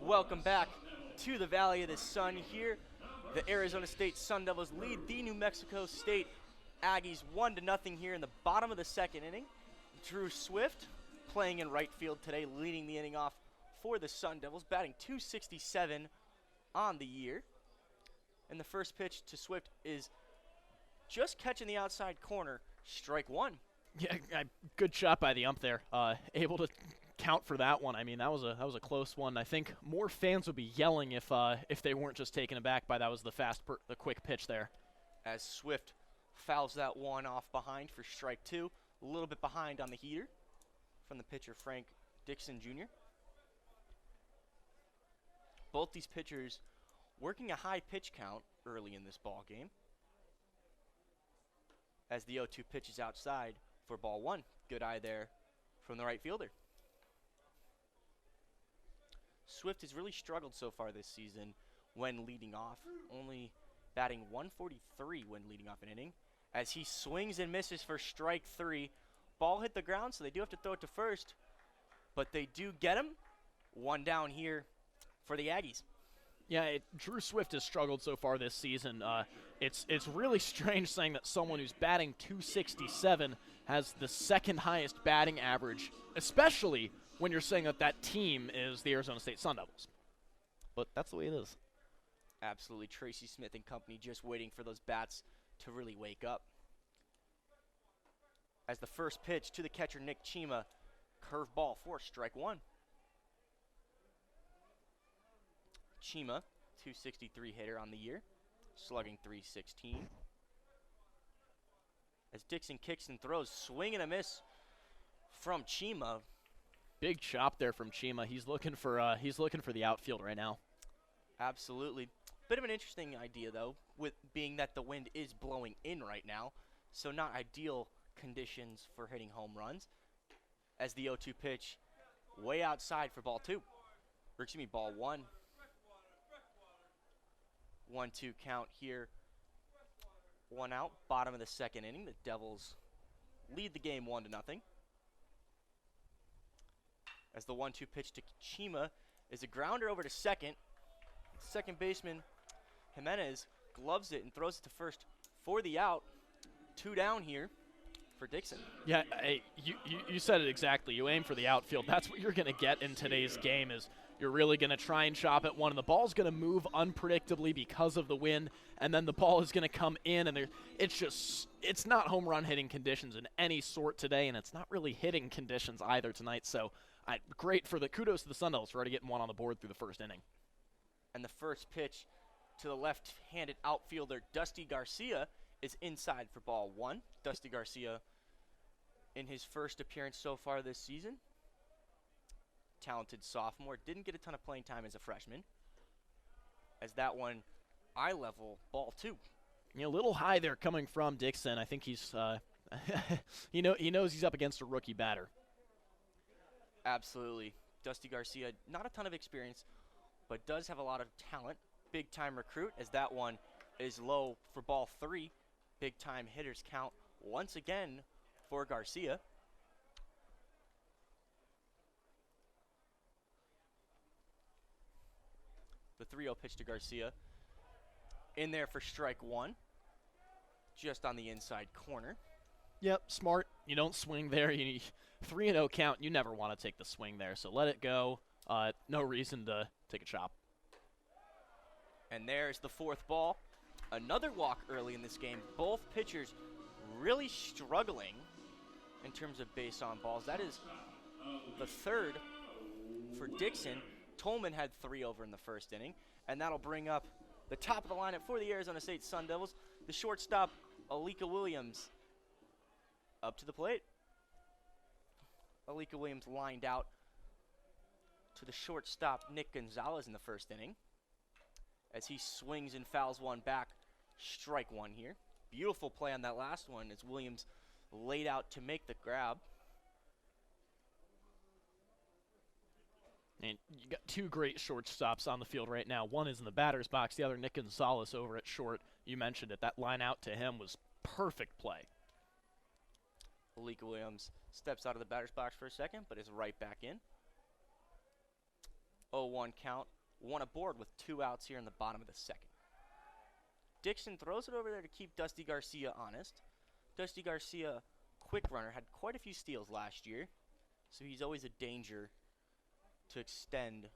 Welcome back to the Valley of the Sun here. The Arizona State Sun Devils lead the New Mexico State Aggies 1-0 here in the bottom of the second inning. Drew Swift playing in right field today, leading the inning off for the Sun Devils, batting .267 on the year. And the first pitch to Swift is just catching the outside corner, strike one. Yeah, good shot by the ump there. Able to count for that one. I mean, that was a close one. I think more fans would be yelling if they weren't just taken aback by that was the quick pitch there. As Swift fouls that one off behind for strike two, a little bit behind on the heater from the pitcher Frank Dixon Jr. Both these pitchers working a high pitch count early in this ball game. As the 0-2 pitch is outside for ball one. Good eye there from the right fielder. Swift has really struggled so far this season when leading off, only batting .143 when leading off an inning. As he swings and misses for strike three. Ball hit the ground, so they do have to throw it to first, but they do get him. One down here for the Aggies. Yeah, Drew Swift has struggled so far this season. It's really strange saying that someone who's batting .267 has the second highest batting average, especially when you're saying that team is the Arizona State Sun Devils. But that's the way it is. Absolutely. Tracy Smith and company just waiting for those bats to really wake up. As the first pitch to the catcher Nick Chima, curveball for strike one. Chima, .263 hitter on the year, slugging .316. As Dixon kicks and throws, swing and a miss from Chima. Big chop there from Chima. He's looking for the outfield right now. Absolutely. Bit of an interesting idea though, with being that the wind is blowing in right now, so not ideal conditions for hitting home runs. As the 0-2 pitch, way outside for ball two, or excuse me, ball one. 1-2 count here. One out, bottom of the second inning. The Devils lead the game 1-0. As the 1-2 pitch to Chima is a grounder over to second. Second baseman Jimenez gloves it and throws it to first for the out. Two down here for Dixon. Yeah, you said it exactly. You aim for the outfield. That's what you're going to get in today's game is you're really going to try and chop at one, and the ball's going to move unpredictably because of the wind, and then the ball is going to come in, and it's not home run hitting conditions in any sort today, and it's not really hitting conditions either tonight. So great for the kudos to the Sun Devils for already getting one on the board through the first inning. And the first pitch to the left-handed outfielder Dusty Garcia is inside for ball one. Dusty Garcia in his first appearance so far this season. Talented sophomore, didn't get a ton of playing time as a freshman. As that one, eye level, ball two. A little high there coming from Dixon. I think he's, he knows he's up against a rookie batter. Absolutely. Dusty Garcia, not a ton of experience, but does have a lot of talent. Big time recruit, as that one is low for ball three. Big time hitters count once again for Garcia. The 3-0 pitch to Garcia. In there for strike one. Just on the inside corner. Yep, smart. You don't swing there. 3-0 count. You never want to take the swing there, so let it go. No reason to take a chop. And there's the fourth ball. Another walk early in this game. Both pitchers really struggling in terms of base on balls. That is the third for Dixon. Tolman had 3 over in the first inning, and that'll bring up the top of the lineup for the Arizona State Sun Devils. The shortstop, Alika Williams, up to the plate. Alika Williams lined out to the shortstop, Nick Gonzalez, in the first inning. As he swings and fouls one back, strike one here. Beautiful play on that last one as Williams laid out to make the grab. And you got two great shortstops on the field right now. One is in the batter's box, the other Nick Gonzalez over at short. You mentioned it. That line out to him was perfect play. Alika Williams steps out of the batter's box for a second, but is right back in. 0-1 count. One aboard with 2 outs here in the bottom of the second. Dixon throws it over there to keep Dusty Garcia honest. Dusty Garcia, quick runner, had quite a few steals last year, so he's always a danger to extend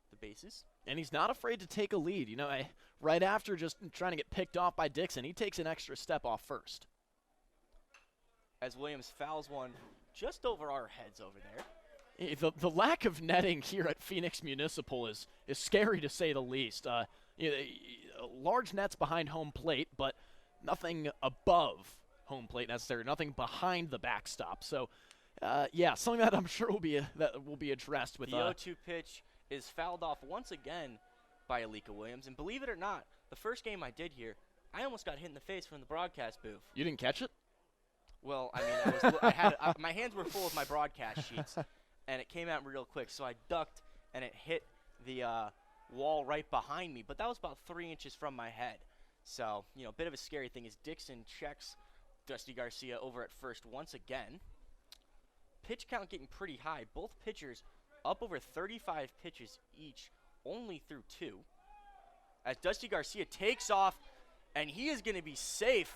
the bases. And he's not afraid to take a lead. You know, right after just trying to get picked off by Dixon, he takes an extra step off first. As Williams fouls one just over our heads over there. The lack of netting here at Phoenix Municipal is scary to say the least. Large nets behind home plate, but nothing above home plate necessarily, nothing behind the backstop. So, yeah, something that I'm sure will be addressed with the 0-2 pitch is fouled off once again by Alika Williams. And believe it or not, the first game I did here, I almost got hit in the face from the broadcast booth. You didn't catch it? Well, I mean, my hands were full of my broadcast sheets, and it came out real quick. So I ducked, and it hit the wall right behind me. But that was about 3 inches from my head. So, you know, a bit of a scary thing is Dixon checks Dusty Garcia over at first once again. Pitch count getting pretty high. Both pitchers up over 35 pitches each, only through 2. As Dusty Garcia takes off, and he is going to be safe.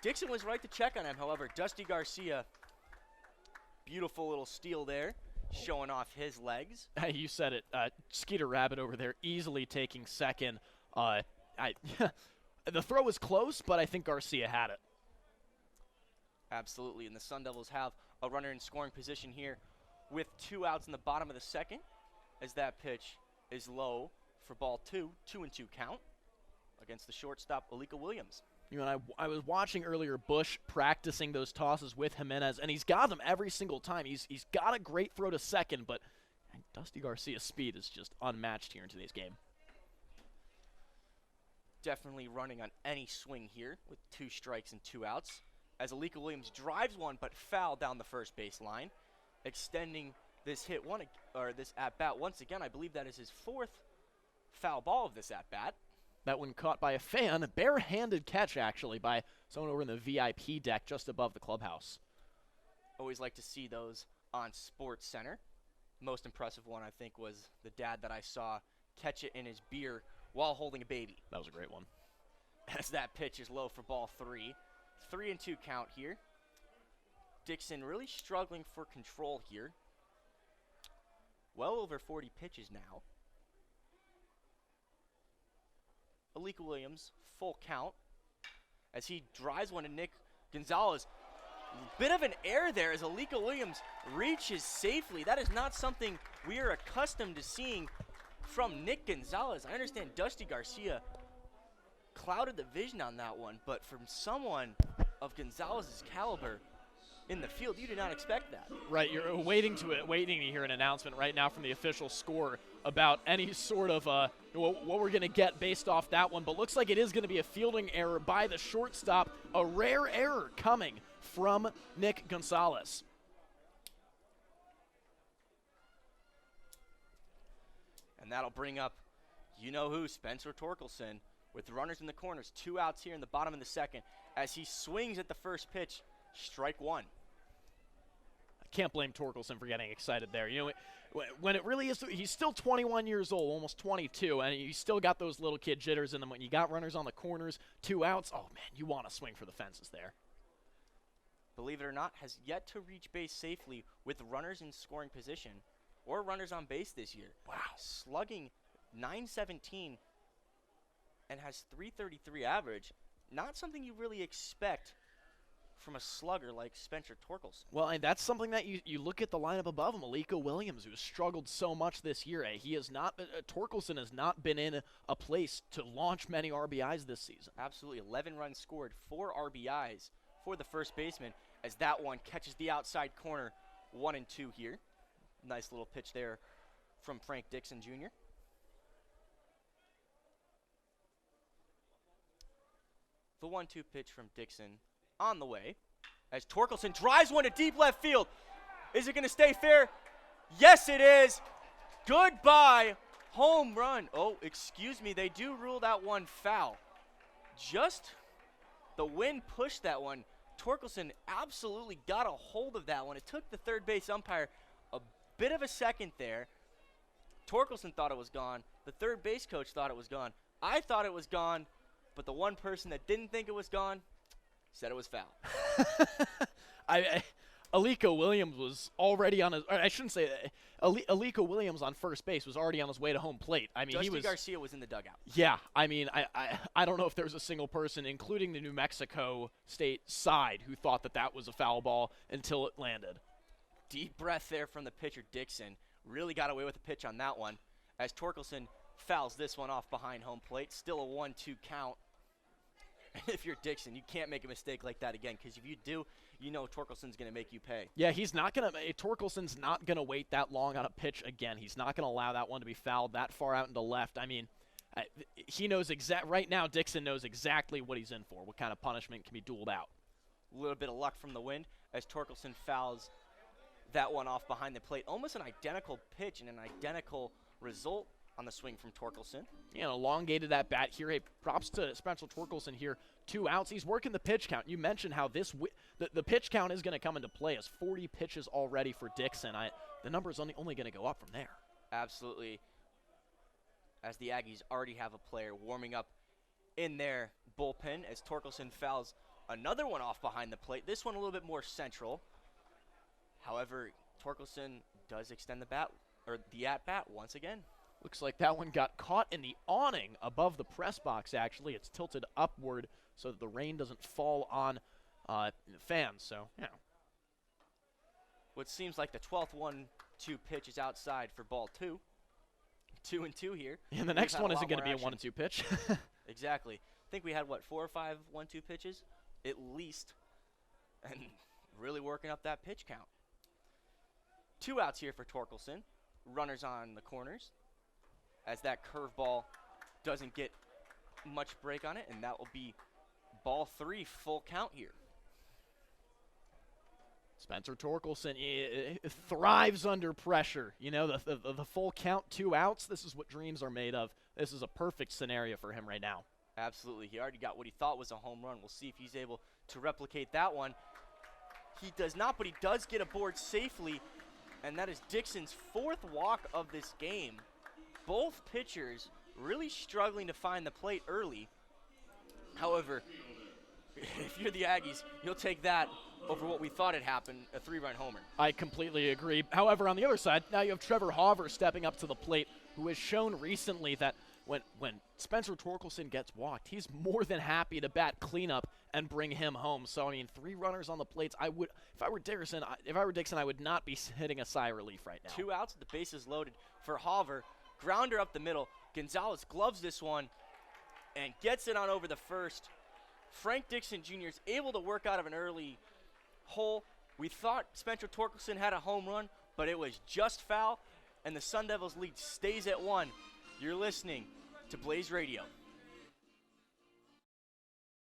Dixon was right to check on him, however. Dusty Garcia, beautiful little steal there, showing off his legs. You said it. Skeeter Rabbit over there easily taking second. The throw was close, but I think Garcia had it. Absolutely, and the Sun Devils have a runner in scoring position here with 2 outs in the bottom of the second, as that pitch is low for ball 2, 2-2 count against the shortstop, Alika Williams. You know, I was watching earlier Bush practicing those tosses with Jimenez, and he's got them every single time. He's got a great throw to second, but Dusty Garcia's speed is just unmatched here in today's game. Definitely running on any swing here with 2 strikes and 2 outs. As Alika Williams drives one but foul down the first base line, extending this this at-bat once again. I believe that is his 4th foul ball of this at-bat. That one caught by a fan, a bare-handed catch actually by someone over in the VIP deck just above the clubhouse. Always like to see those on Sports Center. Most impressive one I think was the dad that I saw catch it in his beer while holding a baby. That was a great one. As that pitch is low for ball 3. 3-2 count here. Dixon really struggling for control here. Well over 40 pitches now. Alika Williams, full count. As he drives one to Nick Gonzalez. Bit of an error there as Alika Williams reaches safely. That is not something we are accustomed to seeing from Nick Gonzalez. I understand Dusty Garcia clouded the vision on that one, but from someone of Gonzalez's caliber in the field, you did not expect that. Right, you're waiting to hear an announcement right now from the official score about any sort of what we're going to get based off that one, but looks like it is going to be a fielding error by the shortstop, a rare error coming from Nick Gonzalez. And that'll bring up you-know-who, Spencer Torkelson, with runners in the corners. 2 outs here in the bottom of the second as he swings at the first pitch. Strike 1. I can't blame Torkelson for getting excited there. You know, when it really is, he's still 21 years old, almost 22, and he's still got those little kid jitters in him. When you got runners on the corners, 2 outs, oh man, you want to swing for the fences there. Believe it or not, has yet to reach base safely with runners in scoring position or runners on base this year. Wow. Slugging .917 and has .333 average. Not something you really expect from a slugger like Spencer Torkelson. Well, and that's something that you look at the lineup above him, Alika Williams, who has struggled so much this year. He has not, Torkelson has not been in a place to launch many RBIs this season. Absolutely, 11 runs scored, 4 RBIs for the first baseman as that one catches the outside corner, 1-2 here. Nice little pitch there from Frank Dixon Jr. The 1-2 pitch from Dixon on the way as Torkelson drives one to deep left field. Is it going to stay fair? Yes, it is. Goodbye, home run. Oh, excuse me, they do rule that one foul. Just the wind pushed that one. Torkelson absolutely got a hold of that one. It took the third base umpire a bit of a second there. Torkelson thought it was gone. The third base coach thought it was gone. I thought it was gone, but the one person that didn't think it was gone said it was foul. Aliko Williams was already on his – I shouldn't say that. Aliko Williams on first base was already on his way to home plate. I mean, Dusty Garcia was in the dugout. Yeah, I mean, I don't know if there was a single person, including the New Mexico State side, who thought that that was a foul ball until it landed. Deep breath there from the pitcher, Dixon. Really got away with the pitch on that one as Torkelson fouls this one off behind home plate. Still a 1-2 count. If you're Dixon, you can't make a mistake like that again, because if you do, you know Torkelson's going to make you pay. Yeah, he's not going to – Torkelson's not going to wait that long on a pitch again. He's not going to allow that one to be fouled that far out into left. I mean, he knows right now Dixon knows exactly what he's in for, what kind of punishment can be doled out. A little bit of luck from the wind as Torkelson fouls that one off behind the plate. Almost an identical pitch and an identical result on the swing from Torkelson. You know, elongated that bat here. Hey, props to Spencer Torkelson here. 2 outs. He's working the pitch count. You mentioned how the pitch count is going to come into play as 40 pitches already for Dixon. The number is only going to go up from there. Absolutely. As the Aggies already have a player warming up in their bullpen as Torkelson fouls another one off behind the plate. This one a little bit more central. However, Torkelson does extend the at-bat once again. Looks like that one got caught in the awning above the press box, actually. It's tilted upward so that the rain doesn't fall on fans. So, yeah. What seems like the 12th 1-2 pitch is outside for ball 2. 2-2 here. And the next one isn't going to be a 1-2 pitch. Exactly. I think we had, 4 or 5 1-2 pitches? At least. And really working up that pitch count. 2 outs here for Torkelson. Runners on the corners, as that curveball doesn't get much break on it, and that will be ball 3, full count here. Spencer Torkelson thrives under pressure. You know, the full count, 2 outs, this is what dreams are made of. This is a perfect scenario for him right now. Absolutely. He already got what he thought was a home run. We'll see if he's able to replicate that one. He does not, but he does get aboard safely, and that is Dixon's 4th walk of this game. Both pitchers really struggling to find the plate early. However, if you're the Aggies, you'll take that over what we thought had happened, a 3-run homer. I completely agree. However, on the other side, now you have Trevor Hauver stepping up to the plate, who has shown recently that when Spencer Torkelson gets walked, he's more than happy to bat cleanup and bring him home. So, I mean, 3 runners on the plates. If I were Dixon, I would not be hitting a sigh of relief right now. 2 outs, the bases loaded for Hauver. Grounder up the middle. Gonzalez gloves this one and gets it on over the first. Frank Dixon Jr. is able to work out of an early hole. We thought Spencer Torkelson had a home run, but it was just foul, and the Sun Devils lead stays at 1. You're listening to Blaze Radio.